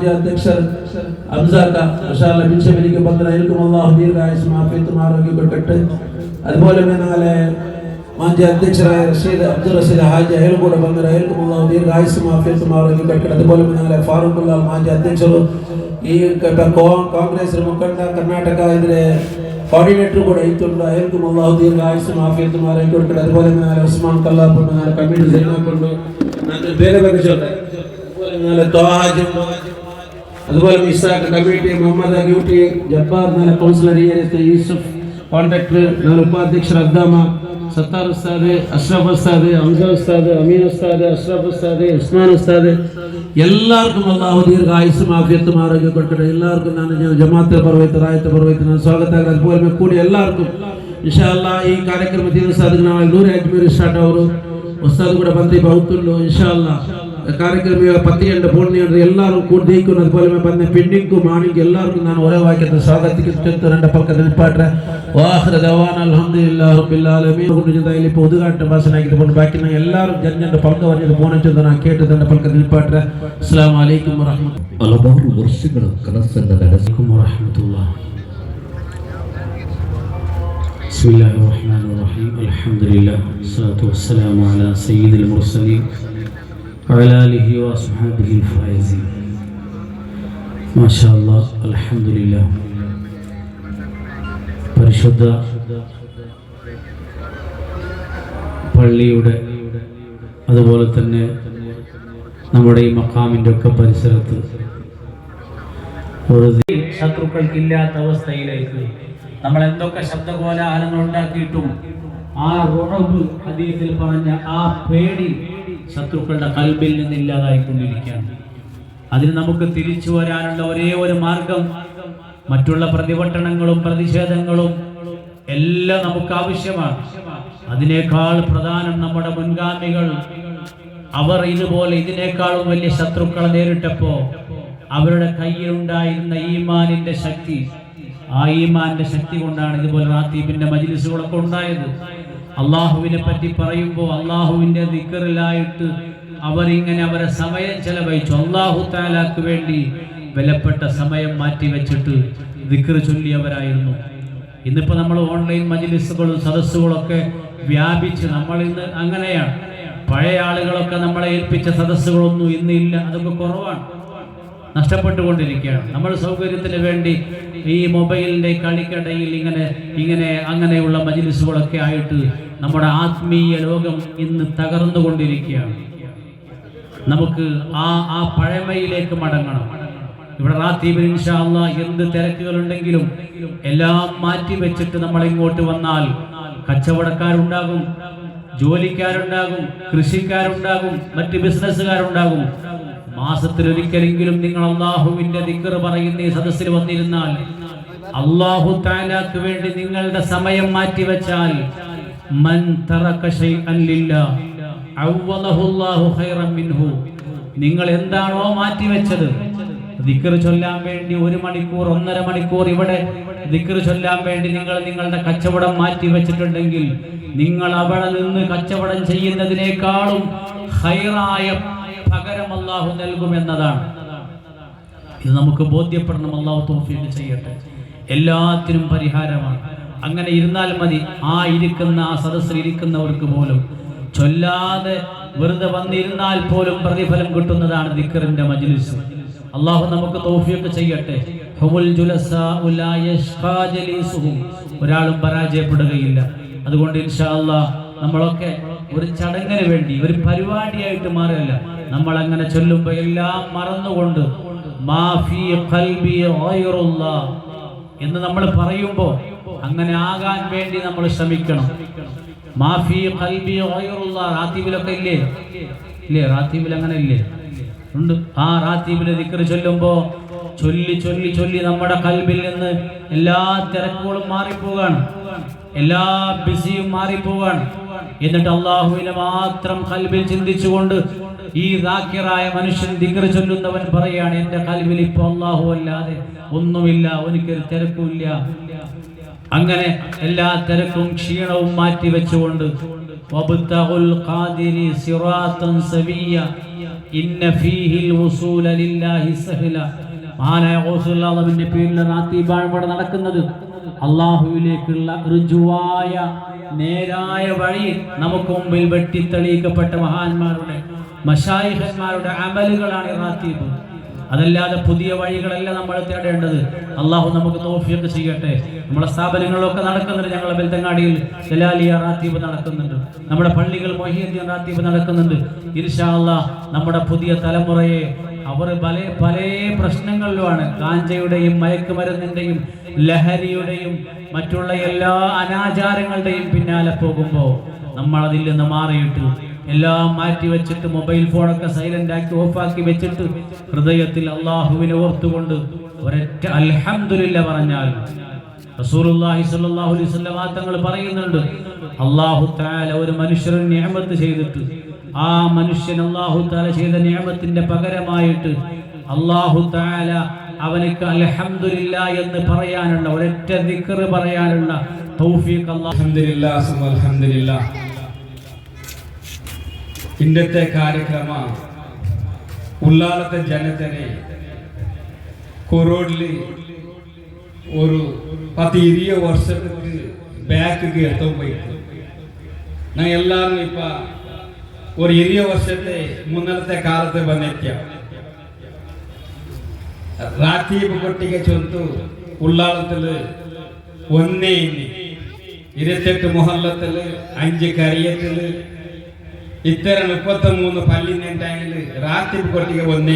മാജി അധ്യക്ഷർ അംസാക്ക മാഷാഅല്ലാഹ് ബിൻഷബിനിക്ക് ബന്ധനായിരിക്കും അല്ലാഹു ദീർഘായുസ്സും ആഫിയത്തും ആരോഗ്യം കൊടുക്കട്ടെ. അതുപോലെ ഞങ്ങളെ മാജി അധ്യക്ഷരായ റഷീദ് അബ്ദുൾ റഷീദ് ഹാജി അയാൾ കൂടെ ബന്ധനായിരിക്കും അല്ലാഹു ദീർഘായുസ്സും ആഫിയത്തും ആരോഗ്യം കൊടുക്കട്ടെ. അതുപോലെ ഞങ്ങളെ ഫാറൂഖുല്ല മാജി അധ്യക്ഷരും ഈ ಕಾಂಗ್ರೆಸ್ ಮುಖಂಡ ಕರ್ನಾಟಕ ಇದರ ಕೋಆರ್ಡಿನೇಟರ್ ಕೂಡ ಇತ್ತು ಅಯಲ್ಕು ಅಲ್ಲಾಹು ದೀರ್ಘಾಯುಸ್ಸು ಆಫಿಯತ್ತು ಆರೋಗ್ಯ ಕೊಡ್ತಾರೆ. അതുപോലെ ഉസ്മാൻ കല്ലാപ്പുണ്ട് കമ്മിറ്റി സൈനാക്കുണ്ട് ಬೇರೆ ಬೇರೆ ಜೊತೆ അതുപോലെ മിസാഖ് കമ്മിറ്റി മുഹമ്മദ് അഗ്യൂട്ടി ജബ്ബാർ കൗൺസിലർ യൂസുഫ് കോൺട്രാക്ടർ ഉപാധ്യക്ഷർ അബ്ദാമ സത്താർ ഉസ്താദ് അഷ്റഫ് ഉസ്താദ് ഹംസ ഉസ്താദ് അമീൻ ഉസ്താദ് അഷ്റഫ് ഉസ്താദ് ഉസ്മാൻ ഉസ്താദ് എല്ലാവർക്കും അല്ലാഹു ദീർഘായുസ്സും ആഫിയത്തും ആരോഗ്യം കൊടുക്കട്ടെ. എല്ലാവർക്കും ನಾನು ಜಮಾತ್ ಪರವೈತ ರಾಯತ ಪರವೈತ ನಾನು ಸ್ವಾಗತ അതുപോലെ കൂടി എല്ലാവർക്കും ಇನ್ಶಾ ಅಲ್ಲಾಹ್ ಈ ಕಾರ್ಯಕ್ರಮದಿಂದ ಸಾಧಕ ನಾವು ನೂರ ಅಜ್ಮೀರ್ ಸ್ಟಾರ್ಟ್ ಅವರು ಉಸ್ತಾದ್ ಕೂಡ ಬಂದು ಬಹುತುಲ್ಲು ಇನ್ಶಾ ಅಲ್ಲಾಹ್ ಕಾರ್ಯಕ್ರಮ 10 ಗಂಟೆ ಪೂರ್ಣ ಎಲ್ಲರೂ ಕೂಡಿ ದೀಕು അതുപോലെ ಬಂದ ಪೆಂಡಿಂಗ್ ಮಾರ್ನಿಂಗ್ ಎಲ್ಲರಿಗೂ ನಾನು ಒರೆ ವಾಕ್ಯದ ಸ್ವಾಗತಕ್ಕೆ രണ്ട് ಪಕ್ಕದ ನಿಪಾಟ್ರೆ ವಾಹರ ದವಾನ ಅಲ್ಹಮ್ದುಲಿಲ್ಲಾಹಿ ರಬ್ಬಿಲ್ ಆಲಮೀನ್ ಗುರುಜಿಂದಾಯಿಲಿ പൊതുകാട്ട ഭാഷനാക്കിട്ട് കൊണ്ട് ബാക്കി ഞാൻ എല്ലാവരും ജനജന്റെ പൽക്ക പറഞ്ഞത് പോണെന്ന് ഞാൻ കേട്ടതിന്റെ പൽക്കದ നിപ്പാട്ರೆ അസ്സലാമു അലൈക്കും വറഹ്മത്തുള്ളാഹി ಹಲವಾರು ವರ್ಷಗಳ ಕನಸನ್ನು ನಡೆಸಿಕೊಂಡು ವರಹಮತುಲ್ಲಾಹ್. ബിസ്മില്ലാഹിർ റഹ്മാനിർ റഹീം അൽഹംദുലില്ലാഹി വസ്സലാത്തു വസ്സലാമു അലാ സയ്യിദിൽ മുർസലീൻ വഅലാ ആലിഹി വഅസ്ഹാബിഹിൽ ഫായിസീൻ. മാഷാ അല്ലാഹ് അൽഹംദുലില്ലാഹ്. പരിശുദ്ധ പള്ളിയുടെ അതുപോലെ തന്നെ നമ്മുടെ ഈ മഖാമിൻ്റെ ഒക്കെ പരിസരത്ത് ഒരു ശത്രുക്കൾക്കില്ലാത്ത അവസ്ഥയിലേക്ക് നമ്മൾ എന്തൊക്കെ ശബ്ദകോലാഹലങ്ങൾ ഉണ്ടാക്കിയിട്ടും ആ റുഅബ് ഹദീസിൽ പറഞ്ഞ ആ പേടി ശത്രുക്കളുടെ കൽബിൽ നിന്ന് ഇല്ലാതായിക്കൊണ്ടിരിക്കുകയാണ്. അതിന് നമുക്ക് തിരിച്ചു വരാനുള്ള ഒരേ ഒരു മാർഗം മറ്റുള്ള പ്രതിഭട്ടനങ്ങളും പ്രതിഷേധങ്ങളും എല്ലാം നമുക്ക് ആവശ്യമാണ്. അതിനേക്കാൾ പ്രധാനം നമ്മുടെ മുൻഗാമികൾ അവർ ഇതുപോലെ ഇതിനേക്കാളും വലിയ ശത്രുക്കളെ നേരിട്ടപ്പോൾ അവരുടെ കയ്യിലുണ്ടായിരുന്ന ഈമാനിന്റെ ശക്തി, ആ ഈമാന്റെ ശക്തി കൊണ്ടാണ് ഇതുപോലെ റാത്തീബിന്റെ മജ്ലിസുകളൊക്കെ ഉണ്ടായത്. അള്ളാഹുവിനെ പറ്റി പറയുമ്പോൾ അള്ളാഹുവിന്റെ ദിക്റിലായിട്ട് അവരിങ്ങനെ അവരെ സമയം ചെലവഴിച്ചു. അള്ളാഹു തആലാക്ക് വേണ്ടി വിലപ്പെട്ട സമയം മാറ്റി വെച്ചിട്ട് ദിക്ർ ചൊല്ലിയവരായിരുന്നു. ഇന്നിപ്പോൾ നമ്മൾ ഓൺലൈൻ മജ്ലിസുകളും സദസ്സുകളൊക്കെ വ്യാപിച്ച് നമ്മൾ ഇന്ന് അങ്ങനെയാണ്. പഴയ ആളുകളൊക്കെ നമ്മളെ ഏൽപ്പിച്ച സദസ്സുകളൊന്നും ഇന്നില്ല, അതൊക്കെ കുറവാണ്, നഷ്ടപ്പെട്ടുകൊണ്ടിരിക്കുകയാണ്. നമ്മൾ സൗകര്യത്തിന് വേണ്ടി ഈ മൊബൈലിൻ്റെ കളിക്കടയിൽ ഇങ്ങനെ അങ്ങനെയുള്ള മജ്ലിസുകളൊക്കെ ആയിട്ട് നമ്മുടെ ആത്മീയ ലോകം ഇന്ന് തകർന്നുകൊണ്ടിരിക്കുകയാണ്. നമുക്ക് ആ പഴമയിലേക്ക് മടങ്ങണം. ഇവിടെ റാത്തീബിൽ ഇൻഷാ അല്ലാഹ് എന്ത് തിരക്കുകളുണ്ടെങ്കിലും എല്ലാം മാറ്റി വെച്ചിട്ട് നമ്മൾ ഇങ്ങോട്ട് വന്നാൽ കച്ചവടക്കാരുണ്ടാകും, ജോലിക്കാരുണ്ടാകും, കൃഷിക്കാരുണ്ടാകും, മറ്റ് ബിസിനസ്സുകാരുണ്ടാകും. മാസത്തിലൊരിക്കലെങ്കിലും നിങ്ങൾ അള്ളാഹുവിന്റെ ദിക്ർ പറയുന്ന ഈ സദസ്സിൽ വന്നിരുന്നാൽ, അല്ലാഹു തആലാക്ക് വേണ്ടി നിങ്ങളുടെ സമയം മാറ്റിവെച്ചാൽ, മൻ തറക ശൈഅൻ ലില്ലാഹ് അവ്വലഹു അല്ലാഹു ഖൈറൻ മിൻഹു, നിങ്ങൾ എന്താണോ മാറ്റിവെച്ചത് ദിക്ർ ചൊല്ലാൻ വേണ്ടി 1 മണിക്കൂർ 1.5 മണിക്കൂർ ഇവിടെ ദിക്ർ ചൊല്ലാൻ വേണ്ടി നിങ്ങൾ നിങ്ങളുടെ കച്ചവടം മാറ്റി വെച്ചിട്ടുണ്ടെങ്കിൽ നിങ്ങൾ അവിടെ നിന്ന് കച്ചവടം ചെയ്യുന്നതിനേക്കാളും ഖൈറായ പകരം അല്ലാഹു നൽകുമെന്നതാണ്. ഇത് നമുക്ക് ബോധ്യപ്പെടണം. അല്ലാഹു തൗഫീഖ് ചെയ്യട്ടെ. എല്ലാത്തിനും പരിഹാരമാണ്. അങ്ങനെ ഇരുന്നാൽ മതി. ആ സദസ്സിൽ ഇരിക്കുന്നവർക്ക് പോലും ചൊല്ലാതെ വെറുതെ വന്നിരുന്നാൽ പോലും പ്രതിഫലം കിട്ടുന്നതാണ് ദിക്റിന്റെ മജ്ലിസ്. അല്ലാഹു നമുക്ക് തൗഫീഖ് ചെയ്യട്ടെ. ഹുമുൽ ജുലസാഉ ലാ യഷ്ഖാ ജലീസുഹും, ഒരാളും പരാജയപ്പെടുകയില്ല. അതുകൊണ്ട് ഇൻഷാ അല്ലാഹ് നമ്മളൊക്കെ ഒരു ചടങ്ങിന് വേണ്ടി, ഒരു പരിപാടിയായിട്ട് മാറില്ല, നമ്മൾ അങ്ങനെ ചൊല്ലുമ്പോൾ എല്ലാം മറന്നുകൊണ്ട് മാ ഫീ ഖൽബി ഗൈറുല്ലാഹ് എന്ന് നമ്മൾ പറയുമ്പോൾ അങ്ങനെ ആകാൻ വേണ്ടി നമ്മൾ ശ്രമിക്കണം. മാ ഫീ ഖൽബി ഗൈറുല്ലാഹ് റാത്തീബിലൊക്കെ ഇല്ലേ? റാത്തീബിൽ അങ്ങനെ ഇല്ലേ? ഉണ്ട്. ആ റാത്തീബിൽ ദിക്ർ ചൊല്ലുമ്പോൾ ചൊല്ലി നമ്മുടെ കൽബിൽ നിന്ന് എല്ലാ തിരക്കുകളും മാറിപ്പോവാണ്, എല്ലാ ബിസിയും മാറിപ്പോവാണ്. എന്നിട്ട് അള്ളാഹുവിനെ മാത്രം കൽബിൽ ചിന്തിച്ചുകൊണ്ട് ഈ ദാക്കിറായ മനുഷ്യൻ ദിക്ർ ചൊല്ലുന്നവൻ പറയാണ്, എൻ്റെ കൽബിൽ ഇപ്പോൾ അള്ളാഹു അല്ലാതെ ഒന്നുമില്ല, എനിക്കൊരു തിരക്കുമില്ല. അങ്ങനെ എല്ലാ തിരക്കും ക്ഷീണവും മാറ്റി വെച്ചുകൊണ്ട് ഇന്ന ഫീഹിൽ വസൂല ലില്ലാഹി സഹല. മഹാനായ റസൂലുള്ളാഹിന്റെ പേരിൽ റാത്തീബാണ് ഇവിടെ നടക്കുന്നത്. അള്ളാഹുവിലേക്കുള്ള ഋജുവായ നേരായ വഴി നമുക്ക് മുമ്പിൽ വെട്ടിത്തെളിയിക്കപ്പെട്ട മഹാന്മാരുടെ മശായിഖന്മാരുടെ അമലുകളാണ് റാത്തീബ്. അതല്ലാതെ പുതിയ വഴികളല്ല നമ്മൾ തേടേണ്ടത്. അള്ളാഹു നമുക്ക് തൗഫീഖ് ചെയ്യട്ടെ. നമ്മുടെ സ്ഥാപനങ്ങളിലൊക്കെ നടക്കുന്നുണ്ട്. ഞങ്ങളുടെ ബെൽത്തങ്ങാടിയിൽ ജലാലിയ റാത്തീബ് നടക്കുന്നുണ്ട്. നമ്മുടെ പള്ളികൾ മൊഹീദ്ദീൻ റാത്തീബ് നടക്കുന്നുണ്ട്. ഇൻഷാ അല്ലാഹ് നമ്മുടെ പുതിയ തലമുറയെ അവർ പല പ്രശ്നങ്ങളിലുമാണ്. ഗാഞ്ചയുടെയും മയക്കുമരുന്നിൻ്റെയും ലഹരിയുടെയും മറ്റുള്ള എല്ലാ അനാചാരങ്ങളുടെയും പിന്നാലെ പോകുമ്പോൾ നമ്മൾ അതിൽ നിന്ന് മാറിയിട്ട് എല്ലാം മാറ്റി വെച്ചിട്ട് മൊബൈൽ ഫോണൊക്കെ സൈലന്റ് ആക്കി ഓഫാക്കി വെച്ചിട്ട് ഹൃദയത്തിൽ അള്ളാഹുവിനെ ഓർത്തുകൊണ്ട് ഒരൊറ്റ അൽഹംദുലില്ലാ പറഞ്ഞാൽ റസൂലുള്ളാഹി സ്വല്ലല്ലാഹു അലൈഹി വസല്ലം തങ്ങൾ പറയുന്നുണ്ട്, അല്ലാഹു തആല ഒരു മനുഷ്യന് നിഅമത്ത് ചെയ്തിട്ട് ആ മനുഷ്യൻ അല്ലാഹു തആല ചെയ്ത നിഅമത്തിന്റെ പകരമായിട്ട് അല്ലാഹു തആല അവനക്ക് അൽഹംദുലില്ലാ എന്ന് പറയാനുള്ള ഒരൊറ്റ ദിക്ർ പറയാനുള്ള തൗഫീഖ് അൽഹംദുലില്ലാ. ഇന്നത്തെ കാര്യക്രമ ഉള്ളാളത്തെ ജനതനെ കൊറോഡില് ഒരു 10-20 വർഷத்துக்கு ബാക്ക് എത്തുമ്പോൾ ഞാൻ എല്ലാവരും ഇപ്പൊ ഒരു 20 വർഷത്തെ മുന്നത്തെ കാലത്ത് വന്നെത്തിയ റാത്തീബ് കൊട്ടിಗೆ ചൊന്തു ഉള്ളാളത്തില് 28 മുഹല്ലത്തില് 5 കറിയത്തില് ഇത്തരം 33 പള്ളിന്റെ റാത്തീബ് കൊട്ടിಗೆ 1